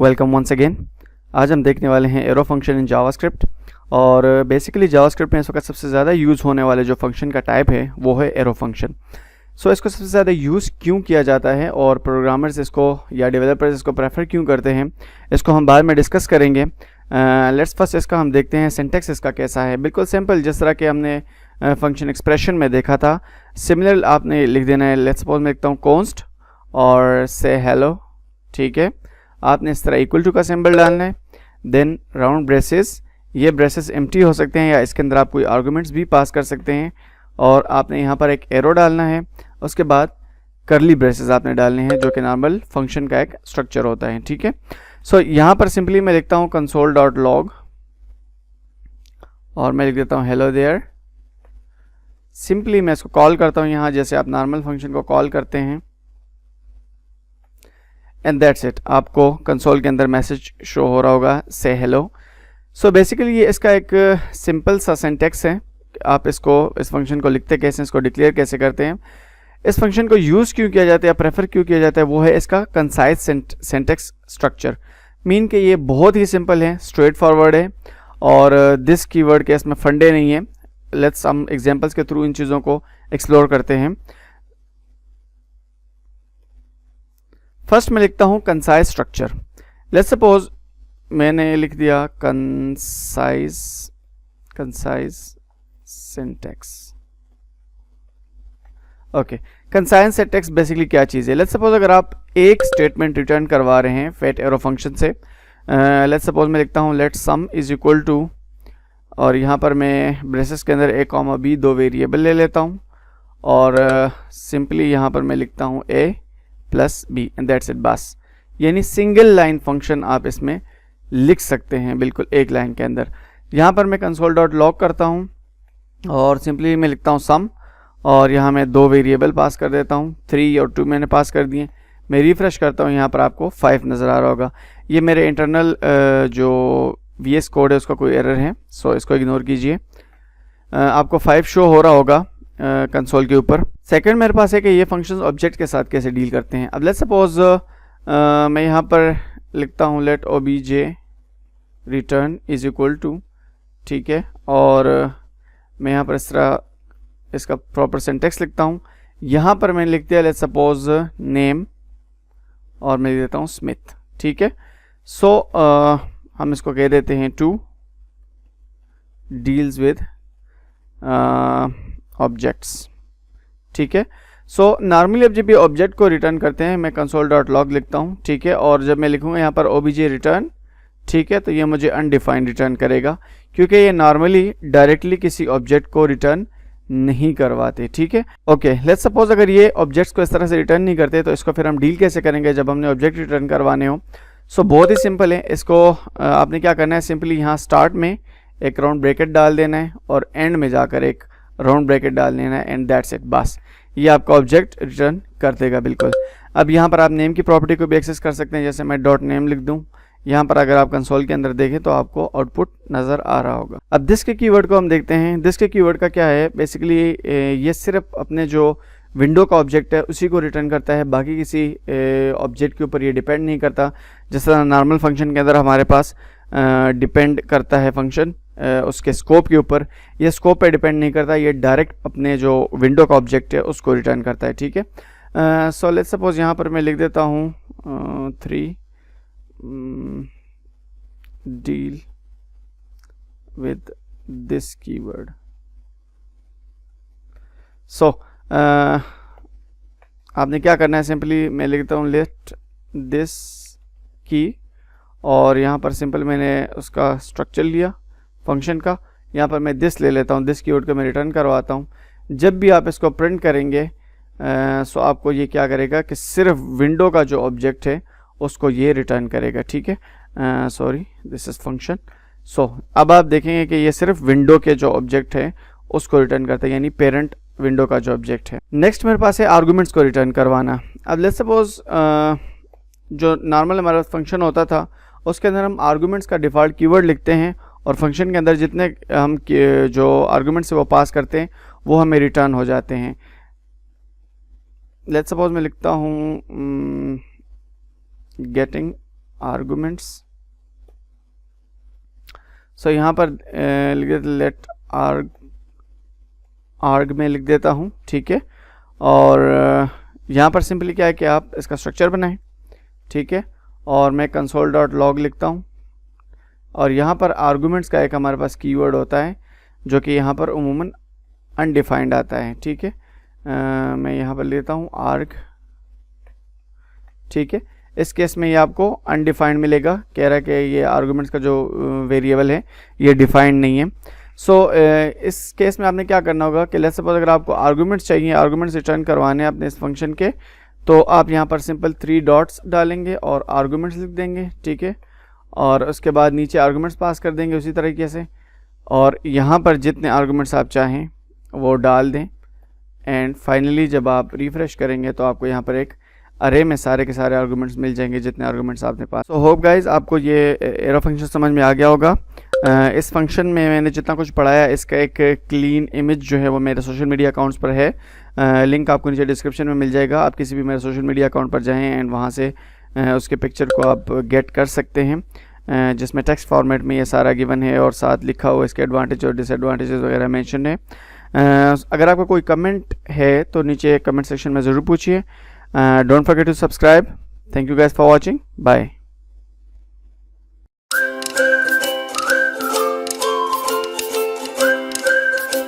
Welcome once again. आज हम देखने वाले हैं एरो फंक्शन इन जावास्क्रिप्ट। और बेसिकली जावास्क्रिप्ट में इस वक्त सबसे ज़्यादा यूज़ होने वाले जो फंक्शन का टाइप है वो है एरो फंक्शन। सो इसको सबसे ज़्यादा यूज़ क्यों किया जाता है और प्रोग्रामर्स इसको या डेवलपर्स इसको प्रेफर क्यों करते हैं, इसको हम बाद में डिस्कस करेंगे। लेट्स फर्स्ट इसका हम देखते हैं सिंटैक्स इसका कैसा है। बिल्कुल सिंपल, जिस तरह के हमने फंक्शन एक्सप्रेशन में देखा था, सिमिलर आपने लिख देना है। लेट्स सपोज मैं लिखता हूँ कॉन्स्ट और से हेलो, ठीक है। आपने इस तरह इक्वल टू का सिंबल डालना है, देन राउंड ब्रेसेस। ये ब्रेसेस एम्प्टी हो सकते हैं या इसके अंदर आप कोई आर्गुमेंट्स भी पास कर सकते हैं। और आपने यहाँ पर एक एरो डालना है, उसके बाद करली ब्रेसेस आपने डालने हैं, जो कि नॉर्मल फंक्शन का एक स्ट्रक्चर होता है, ठीक है। सो यहाँ पर सिंपली मैं लिखता हूँ console.log और मैं लिख देता हूँ हेलो देयर। सिंपली मैं इसको कॉल करता हूँ यहाँ, जैसे आप नॉर्मल फंक्शन को कॉल करते हैं, एंड दैट्स इट। आपको कंसोल के अंदर मैसेज शो हो रहा होगा से हेलो। सो बेसिकली ये इसका एक सिंपल सा सिंटैक्स है। आप इसको इस फंक्शन को लिखते कैसे, इसको डिक्लेयर कैसे करते हैं, इस फंक्शन को यूज़ क्यों किया जाता है या प्रेफर क्यों किया जाता है, वो है इसका कंसाइज सिंटैक्स स्ट्रक्चर। मीन के ये बहुत ही सिंपल है, स्ट्रेट फॉरवर्ड है और दिस कीवर्ड के इसमें फंडे नहीं है। लेट्स हम एग्जांपल्स के थ्रू इन चीज़ों को एक्सप्लोर करते हैं। फर्स्ट मैं लिखता हूँ कंसाइज स्ट्रक्चर। लेट्स सपोज मैंने लिख दिया concise syntax. Okay, concise syntax basically क्या चीज़ है। लेट्स सपोज अगर आप एक स्टेटमेंट रिटर्न करवा रहे हैं फेट एरो फंक्शन से, लेट्स सपोज मैं लिखता हूँ let sum is equal to, और यहाँ पर मैं ब्रेसेस के अंदर a कॉमा b दो वेरिएबल ले लेता हूँ और सिंपली यहाँ पर मैं लिखता हूँ a plus b and that's it, बस। यानी सिंगल लाइन फंक्शन आप इसमें लिख सकते हैं, बिल्कुल एक लाइन के अंदर। यहाँ पर मैं console.log करता हूँ और सिंपली मैं लिखता हूँ सम, और यहाँ मैं दो वेरिएबल पास कर देता हूँ, 3 और 2 मैंने पास कर दिए। मैं रिफ्रेश करता हूँ, यहाँ पर आपको 5 नज़र आ रहा होगा। ये मेरे इंटरनल जो VS कोड है उसका कोई एरर है, सो इसको इग्नोर कीजिए। आपको 5 शो हो रहा होगा कंसोल के ऊपर। सेकंड मेरे पास है कि ये फंक्शंस ऑब्जेक्ट के साथ कैसे डील करते हैं। अब लेट्स सपोज मैं यहाँ पर लिखता हूँ let obj return is equal to, ठीक है, और मैं यहाँ पर इस तरह इसका प्रॉपर सिंटैक्स लिखता हूँ। यहाँ पर मैंने लिख दिया लेट्स सपोज नेम और मैं लिख देता हूँ स्मिथ, ठीक है। सो हम इसको कह देते हैं टू डील्स विद ऑब्जेक्ट्स, ठीक है। सो नॉर्मली अब जब ये ऑब्जेक्ट को रिटर्न करते हैं मैं console.log लिखता हूँ, ठीक है, और जब मैं लिखूँगा यहाँ पर obj रिटर्न, ठीक है, तो ये मुझे अनडिफाइंड रिटर्न करेगा, क्योंकि ये नॉर्मली डायरेक्टली किसी ऑब्जेक्ट को रिटर्न नहीं करवाते, ठीक है। ओके, लेट्स सपोज अगर ये ऑब्जेक्ट्स को इस तरह से रिटर्न नहीं करते तो इसको फिर हम डील कैसे करेंगे जब हमने ऑब्जेक्ट रिटर्न करवाने हो। सो बहुत ही सिंपल है। इसको आपने क्या करना है, सिंपली यहाँ स्टार्ट में एक राउंड ब्रैकेट डाल देना है और एंड में जाकर एक राउंड ब्रैकेट डाल देना है, एंड दैट्स इट, बस। ये आपका ऑब्जेक्ट रिटर्न कर देगा, बिल्कुल। अब यहाँ पर आप नेम की प्रॉपर्टी को भी एक्सेस कर सकते हैं, जैसे मैं डॉट नेम लिख दूँ। यहाँ पर अगर आप कंसोल के अंदर देखें तो आपको आउटपुट नज़र आ रहा होगा। अब दिस के कीवर्ड को हम देखते हैं। दिस के कीवर्ड का क्या है, बेसिकली ये सिर्फ अपने जो विंडो का ऑब्जेक्ट है उसी को रिटर्न करता है, बाकी किसी ऑब्जेक्ट के ऊपर ये डिपेंड नहीं करता। जिस तरह नॉर्मल फंक्शन के अंदर हमारे पास डिपेंड करता है फंक्शन उसके स्कोप के ऊपर, ये स्कोप पे डिपेंड नहीं करता, ये डायरेक्ट अपने जो विंडो का ऑब्जेक्ट है उसको रिटर्न करता है, ठीक है। सो लेट्स सपोज यहाँ पर मैं लिख देता हूँ 3 deal with this keyword. So आपने क्या करना है, सिंपली मैं लिखता हूँ let this की, और यहाँ पर सिंपल मैंने उसका स्ट्रक्चर लिया फंक्शन का। यहाँ पर मैं this ले लेता हूँ, this कीवर्ड को मैं रिटर्न करवाता हूँ। जब भी आप इसको प्रिंट करेंगे सो आपको ये क्या करेगा कि सिर्फ विंडो का जो ऑब्जेक्ट है उसको ये रिटर्न करेगा, ठीक है। Sorry, this is function. So अब आप देखेंगे कि ये सिर्फ विंडो के जो ऑब्जेक्ट है उसको रिटर्न करता है, यानी पेरेंट विंडो का जो ऑब्जेक्ट है। नेक्स्ट मेरे पास है आर्गुमेंट्स को रिटर्न करवाना। अब लेट्स सपोज जो नॉर्मल हमारा फंक्शन होता था उसके अंदर हम आर्गुमेंट्स का डिफ़ॉल्ट कीवर्ड लिखते हैं और फंक्शन के अंदर जितने हम जो आर्गुमेंट्स वो पास करते हैं वो हमें रिटर्न हो जाते हैं। लेट्स सपोज मैं लिखता हूँ गेटिंग आर्गुमेंट्स। सो यहाँ पर लिख देते लेट आर्ग में लिख देता हूँ, ठीक है। और यहाँ पर सिंपली क्या है कि आप इसका स्ट्रक्चर बनाएं, ठीक है। और मैं console.log लिखता हूँ और यहाँ पर आर्गुमेंट्स का एक हमारे पास कीवर्ड होता है जो कि यहाँ पर उमूमन अनडिफाइंड आता है, ठीक है। मैं यहाँ पर लेता हूँ आर्ग, ठीक है। इस केस में ये आपको अनडिफाइंड मिलेगा, कह रहा है कि ये आर्गुमेंट्स का जो वेरिएबल है ये डिफाइंड नहीं है। सो इस केस में आपने क्या करना होगा कि लेट्स सपोज अगर आपको आर्गुमेंट्स चाहिए, आर्गुमेंट्स रिटर्न करवाने हैं अपने इस फंक्शन के, तो आप यहाँ पर सिंपल 3 डॉट्स डालेंगे और आर्गुमेंट्स लिख देंगे, ठीक है। और उसके बाद नीचे आर्गुमेंट्स पास कर देंगे उसी तरीके से, और यहाँ पर जितने आर्गुमेंट्स आप चाहें वो डाल दें। एंड फाइनली जब आप रिफ्रेश करेंगे तो आपको यहाँ पर एक अरे में सारे के सारे आर्गुमेंट्स मिल जाएंगे जितने आर्गुमेंट्स आपने पास। सो होप गाइज आपको ये एरो फंक्शन समझ में आ गया होगा। इस फंक्शन में मैंने जितना कुछ पढ़ाया इसका एक क्लीन इमेज जो है वो मेरे सोशल मीडिया अकाउंट्स पर है। लिंक आपको नीचे डिस्क्रिप्शन में मिल जाएगा। आप किसी भी मेरे सोशल मीडिया अकाउंट पर जाएं एंड वहाँ से उसके पिक्चर को आप गेट कर सकते हैं, जिसमें टेक्स्ट फॉर्मेट में ये सारा गिवन है और साथ लिखा हुआ इसके एडवांटेज और डिसएडवांटेजेस वगैरह मेंशन है। अगर आपका कोई कमेंट है तो नीचे कमेंट सेक्शन में ज़रूर पूछिए। Don't forget to subscribe. Thank you guys for watching. Bye.